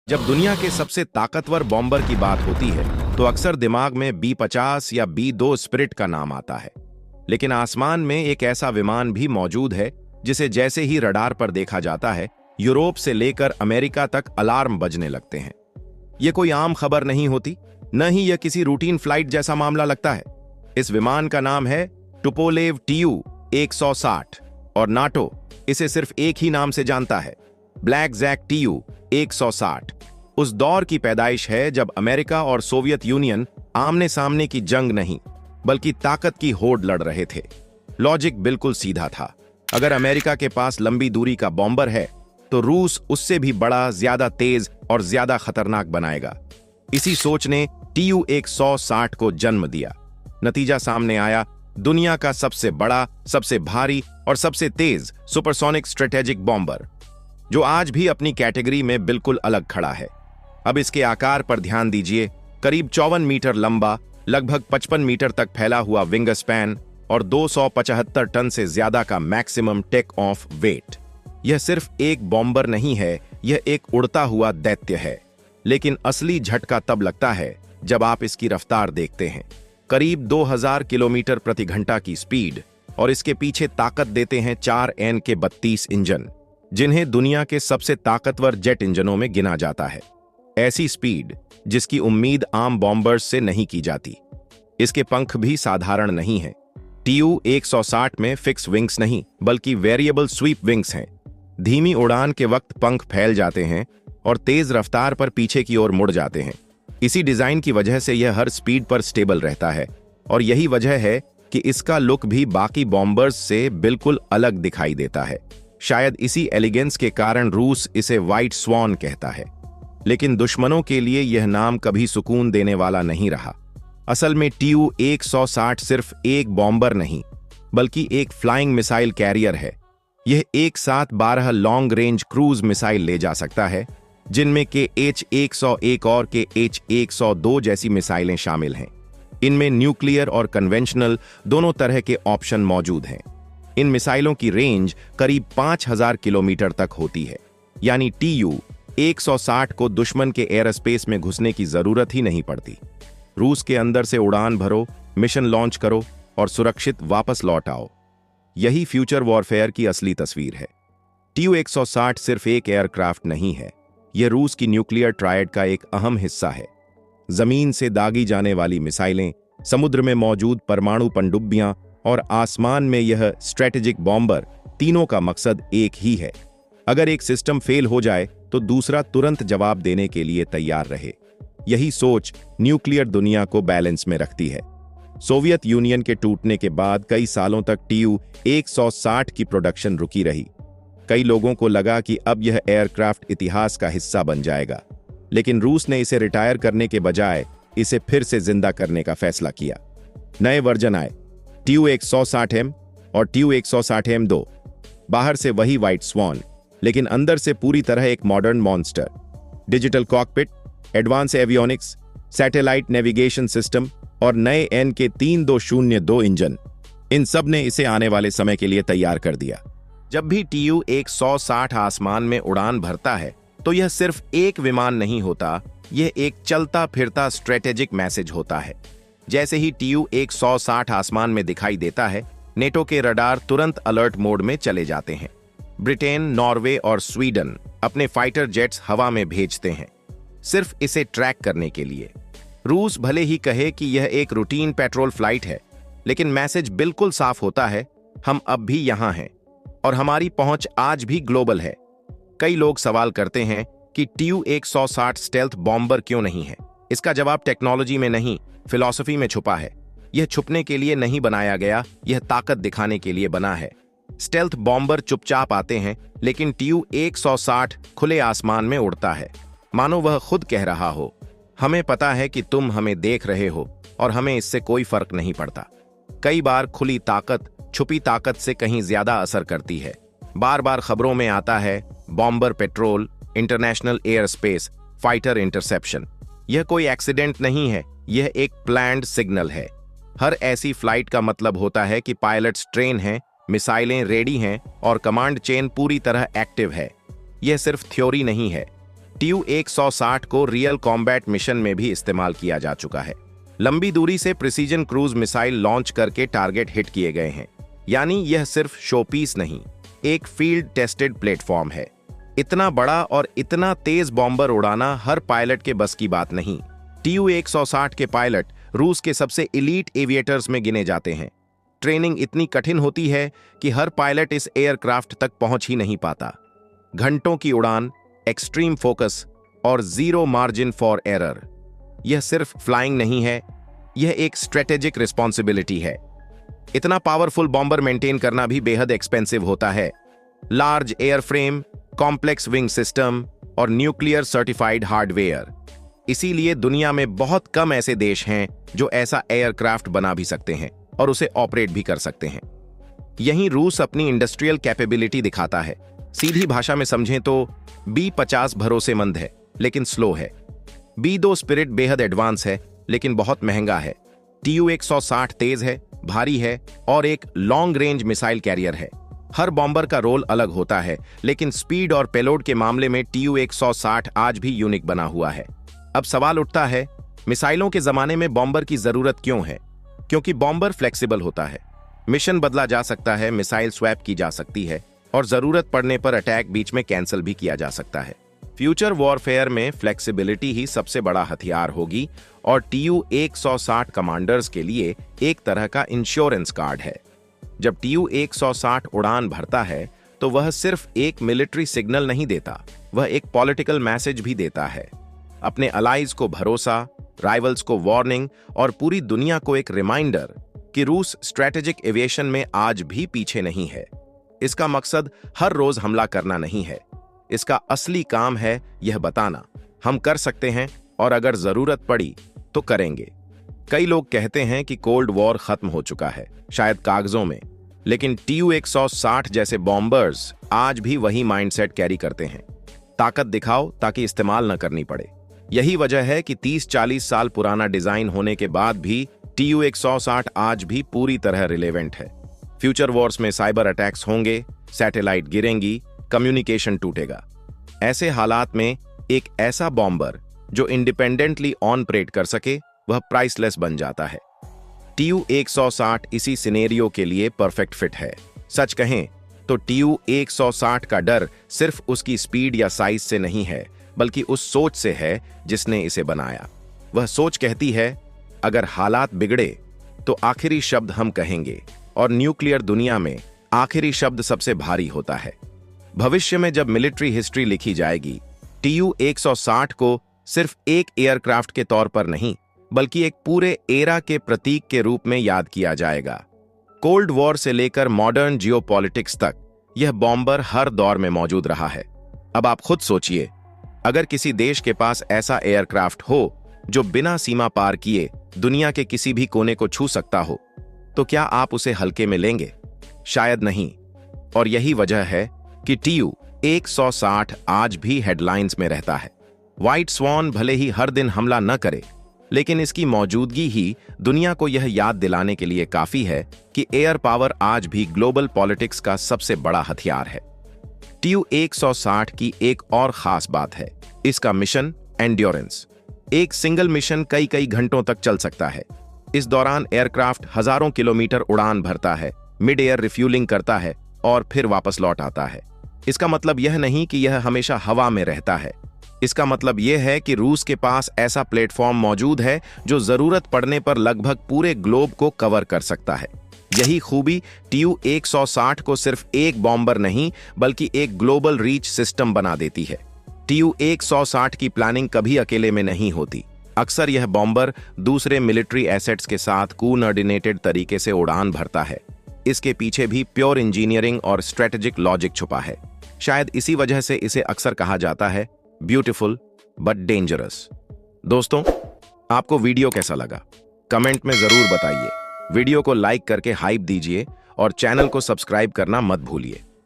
जब दुनिया के सबसे ताकतवर बॉम्बर की बात होती है तो अक्सर दिमाग में B-50 या B-2 स्पिरिट का नाम आता है। लेकिन आसमान में एक ऐसा विमान भी मौजूद है जिसे जैसे ही रडार पर देखा जाता है, यूरोप से लेकर अमेरिका तक अलार्म बजने लगते हैं। यह कोई आम खबर नहीं होती, न ही यह किसी रूटीन फ्लाइट जैसा मामला लगता है। इस विमान का नाम है टुपोलेव Tu-160 और नाटो इसे सिर्फ एक ही नाम से जानता है, ब्लैक जैक Tu-160। उस दौर की पैदाइश है जब अमेरिका और सोवियत यूनियन आमने सामने की जंग नहीं बल्कि ताकत की होड़ लड़ रहे थे। लॉजिक बिल्कुल सीधा था, अगर अमेरिका के पास लंबी दूरी का बॉम्बर है तो रूस उससे भी बड़ा, ज्यादा तेज और ज्यादा खतरनाक बनाएगा। इसी सोच ने Tu-160 को जन्म दिया। नतीजा सामने आया, दुनिया का सबसे बड़ा, सबसे भारी और सबसे तेज सुपरसोनिक स्ट्रेटेजिक बॉम्बर, जो आज भी अपनी कैटेगरी में बिल्कुल अलग खड़ा है। अब इसके आकार पर ध्यान दीजिए, करीब 54 मीटर लंबा, लगभग 55 मीटर तक फैला हुआ विंग स्पैन और 275 टन से ज्यादा का मैक्सिमम टेक ऑफ वेट। यह सिर्फ एक बॉम्बर नहीं है, यह एक उड़ता हुआ दैत्य है। लेकिन असली झटका तब लगता है जब आप इसकी रफ्तार देखते हैं। करीब 2000 किलोमीटर प्रति घंटा की स्पीड, और इसके पीछे ताकत देते हैं 4N के 32 इंजन, जिन्हें दुनिया के सबसे ताकतवर जेट इंजनों में गिना जाता है। ऐसी स्पीड जिसकी उम्मीद आम बॉम्बर्स से नहीं की जाती। इसके पंख भी साधारण नहीं हैं। Tu-160 में फिक्स विंग्स नहीं बल्कि वेरिएबल स्वीप विंग्स हैं। धीमी उड़ान के वक्त पंख फैल जाते हैं और तेज रफ्तार पर पीछे की ओर मुड़ जाते हैं। इसी डिजाइन की वजह से यह हर स्पीड पर स्टेबल रहता है, और यही वजह है कि इसका लुक भी बाकी बॉम्बर्स से बिल्कुल अलग दिखाई देता है। शायद इसी एलिगेंस के कारण रूस इसे व्हाइट स्वॉन कहता है। लेकिन दुश्मनों के लिए यह नाम कभी सुकून देने वाला नहीं रहा। असल में Tu-160 सिर्फ एक बॉम्बर नहीं बल्कि एक फ्लाइंग मिसाइल कैरियर है। यह एक साथ 12 लॉन्ग रेंज क्रूज मिसाइल ले जा सकता है, जिनमें के H-101 और के H-102 जैसी मिसाइलें शामिल हैं। इनमें न्यूक्लियर और कन्वेंशनल दोनों तरह के ऑप्शन मौजूद हैं। इन मिसाइलों की रेंज करीब 5000 किलोमीटर तक होती है, यानी Tu-160 को दुश्मन के एयर स्पेस में घुसने की जरूरत ही नहीं पड़ती। रूस के अंदर से उड़ान भरो, मिशन लॉन्च करो और सुरक्षित वापस लौट आओ। यही फ्यूचर वॉरफेयर की असली तस्वीर है। Tu-160 सिर्फ एक एयरक्राफ्ट नहीं है, यह रूस की न्यूक्लियर ट्रायड का एक अहम हिस्सा है। जमीन से दागी जाने वाली मिसाइलें, समुद्र में मौजूद परमाणु पनडुब्बियां और आसमान में यह स्ट्रेटेजिक बॉम्बर, तीनों का मकसद एक ही है। अगर एक सिस्टम फेल हो जाए तो दूसरा तुरंत जवाब देने के लिए तैयार रहे। यही सोच न्यूक्लियर दुनिया को बैलेंस में रखती है। सोवियत यूनियन के टूटने के बाद कई सालों तक Tu-160 की प्रोडक्शन रुकी रही। कई लोगों को लगा कि अब यह एयरक्राफ्ट इतिहास का हिस्सा बन जाएगा, लेकिन रूस ने इसे रिटायर करने के बजाय इसे फिर से जिंदा करने का फैसला किया। नए वर्जन आए, Tu-160M और Tu-160M2। बाहर से वही व्हाइट स्वॉन, लेकिन अंदर से पूरी तरह एक modern monster. Digital cockpit, advance avionics, satellite navigation system और नए N के 3202 इंजन, इन सब ने इसे आने वाले समय के लिए तैयार कर दिया। जब भी Tu-160 आसमान में उड़ान भरता है तो यह सिर्फ एक विमान नहीं होता, यह एक चलता फिरता स्ट्रेटेजिक मैसेज होता है। जैसे ही Tu-160 आसमान में दिखाई देता है, नेटो के रडार तुरंत अलर्ट मोड में चले जाते हैं। ब्रिटेन, नॉर्वे और स्वीडन अपने फाइटर जेट्स हवा में भेजते हैं, सिर्फ इसे ट्रैक करने के लिए। रूस भले ही कहे कि यह एक रूटीन पेट्रोल फ्लाइट है, लेकिन मैसेज बिल्कुल साफ होता है, हम अब भी यहां हैं और हमारी पहुंच आज भी ग्लोबल है। कई लोग सवाल करते हैं कि Tu-160 स्टेल्थ बॉम्बर क्यों नहीं है। इसका जवाब टेक्नोलॉजी में नहीं, फिलॉसफी में छुपा है। यह छुपने के लिए नहीं बनाया गया, यह ताकत दिखाने के लिए बना है। स्टेल्थ बॉम्बर चुपचाप आते हैं, लेकिन Tu-160 खुले आसमान में उड़ता है, मानो वह खुद कह रहा हो, हमें पता है कि तुम हमें देख रहे हो और हमें इससे कोई फर्क नहीं पड़ता। कई बार खुली ताकत छुपी ताकत से कहीं ज्यादा असर करती है। बार बार खबरों में आता है bomber petrol, international air space, fighter interception. यह कोई एक्सीडेंट नहीं है, यह एक प्लान्ड सिग्नल है। हर ऐसी फ्लाइट का मतलब होता है कि पायलट्स ट्रेन हैं, मिसाइलें रेडी हैं और कमांड चेन पूरी तरह एक्टिव है। यह सिर्फ थ्योरी नहीं है, TU-160 को रियल कॉम्बैट मिशन में भी इस्तेमाल किया जा चुका है। लंबी दूरी से प्रिसीजन क्रूज मिसाइल लॉन्च करके टारगेट हिट किए गए हैं, यानी यह सिर्फ शोपीस नहीं, एक फील्ड टेस्टेड प्लेटफॉर्म है। इतना बड़ा और इतना तेज बॉम्बर उड़ाना हर पायलट के बस की बात नहीं। TU-160 के पायलट रूस के सबसे एलीट एविएटर्स में गिने जाते हैं। ट्रेनिंग इतनी कठिन होती है कि हर पायलट इस एयरक्राफ्ट तक पहुंच ही नहीं पाता। घंटों की उड़ान, एक्सट्रीम फोकस और जीरो मार्जिन फॉर एरर। यह सिर्फ फ्लाइंग नहीं है, यह एक स्ट्रेटेजिक रिस्पॉन्सिबिलिटी है। इतना पावरफुल बॉम्बर मेंटेन करना भी बेहद एक्सपेंसिव होता है। Large airframe, complex wing system और न्यूक्लियर सर्टिफाइड हार्डवेयर। इसीलिए दुनिया में बहुत कम ऐसे देश हैं जो ऐसा एयरक्राफ्ट बना भी सकते हैं और उसे ऑपरेट भी कर सकते हैं। यहीं रूस अपनी इंडस्ट्रियल कैपेबिलिटी दिखाता है। सीधी भाषा में समझें तो B-50 भरोसेमंद है लेकिन स्लो है। B-2 स्पिरिट बेहद एडवांस है लेकिन बहुत महंगा है। TU-160 तेज है, भारी है और एक लॉन्ग रेंज मिसाइल कैरियर है। हर बॉम्बर का रोल अलग होता है, लेकिन स्पीड और पेलोड के मामले में TU-160 आज भी यूनिक बना हुआ है। अब सवाल उठता है, मिसाइलों के जमाने में बॉम्बर की जरूरत क्यों है? क्योंकि बॉम्बर फ्लेक्सिबल होता है, मिशन बदला जा सकता है, मिसाइल स्वैप की जा सकती है और जरूरत पड़ने पर अटैक बीच में कैंसिल भी किया जा सकता है। फ्यूचर वॉरफेयर में फ्लेक्सिबिलिटी ही सबसे बड़ा हथियार होगी और TU-160 कमांडर्स के लिए एक तरह का इंश्योरेंस कार्ड है। जब TU-160 उड़ान भरता है तो वह सिर्फ एक मिलिट्री सिग्नल नहीं देता, वह एक पॉलिटिकल मैसेज भी देता है। अपने अलाइज को भरोसा, राइवल्स को वार्निंग और पूरी दुनिया को एक रिमाइंडर कि रूस स्ट्रेटेजिक एविएशन में आज भी पीछे नहीं है। इसका मकसद हर रोज हमला करना नहीं है, इसका असली काम है यह बताना हम कर सकते हैं और अगर जरूरत पड़ी तो करेंगे। कई लोग कहते हैं कि कोल्ड वॉर खत्म हो चुका है, शायद कागजों में, लेकिन TU-160 जैसे बॉम्बर्स आज भी वही माइंडसेट कैरी करते हैं। ताकत दिखाओ ताकि इस्तेमाल न करनी पड़े। यही वजह है कि 30-40 साल पुराना डिजाइन होने के बाद भी TU-160 आज भी पूरी तरह रिलेवेंट है। फ्यूचर वॉर्स में साइबर अटैक्स होंगे, सैटेलाइट गिरेंगी, कम्युनिकेशन टूटेगा। ऐसे हालात में एक ऐसा बॉम्बर जो इंडिपेंडेंटली ऑपरेट कर सके वह प्राइसलेस बन जाता है। TU-160 इसी सिनेरियो के लिए परफेक्ट फिट है। सच कहें तो TU-160 का डर सिर्फ उसकी स्पीड या साइज से नहीं है, बल्कि उस सोच से है जिसने इसे बनाया। वह सोच कहती है, अगर हालात बिगड़े तो आखिरी शब्द हम कहेंगे, और न्यूक्लियर दुनिया में आखिरी शब्द सबसे भारी होता है। भविष्य में जब मिलिट्री हिस्ट्री लिखी जाएगी, TU-160 को सिर्फ एक एयरक्राफ्ट के तौर पर नहीं, बल्कि एक पूरे एरा के प्रतीक के रूप में याद किया जाएगा। कोल्ड वॉर से लेकर मॉडर्न जियोपॉलिटिक्स तक यह बॉम्बर हर दौर में मौजूद रहा है। अब आप खुद सोचिए, अगर किसी देश के पास ऐसा एयरक्राफ्ट हो जो बिना सीमा पार किए दुनिया के किसी भी कोने को छू सकता हो, तो क्या आप उसे हल्के में लेंगे? शायद नहीं। और यही वजह है कि TU-160 आज भी हेडलाइंस में रहता है। व्हाइट स्वॉन भले ही हर दिन हमला न करे, लेकिन इसकी मौजूदगी ही दुनिया को यह याद दिलाने के लिए काफी है कि एयर पावर आज भी ग्लोबल पॉलिटिक्स का सबसे बड़ा हथियार है। TU-160 की एक और खास बात है इसका मिशन एंड्योरेंस। एक सिंगल मिशन कई कई घंटों तक चल सकता है। इस दौरान एयरक्राफ्ट हजारों किलोमीटर उड़ान भरता है, मिड एयर रिफ्यूलिंग करता है और फिर वापस लौट आता है। इसका मतलब यह नहीं कि यह हमेशा हवा में रहता है। इसका मतलब यह है कि रूस के पास ऐसा प्लेटफॉर्म मौजूद है जो जरूरत पड़ने पर लगभग पूरे ग्लोब को कवर कर सकता है। यही खूबी TU-160 को सिर्फ एक बॉम्बर नहीं, बल्कि एक ग्लोबल रीच सिस्टम बना देती है। TU-160 की प्लानिंग कभी अकेले में नहीं होती। अक्सर यह बॉम्बर दूसरे मिलिट्री एसेट्स के साथ कोऑर्डिनेटेड तरीके से उड़ान भरता है। इसके पीछे भी प्योर इंजीनियरिंग और स्ट्रेटेजिक लॉजिक छुपा है। शायद इसी वजह से इसे अक्सर कहा जाता है ब्यूटीफुल बट डेंजरस। दोस्तों, आपको वीडियो कैसा लगा? कमेंट में जरूर बताइए। वीडियो को लाइक करके हाइप दीजिए और चैनल को सब्सक्राइब करना मत भूलिए।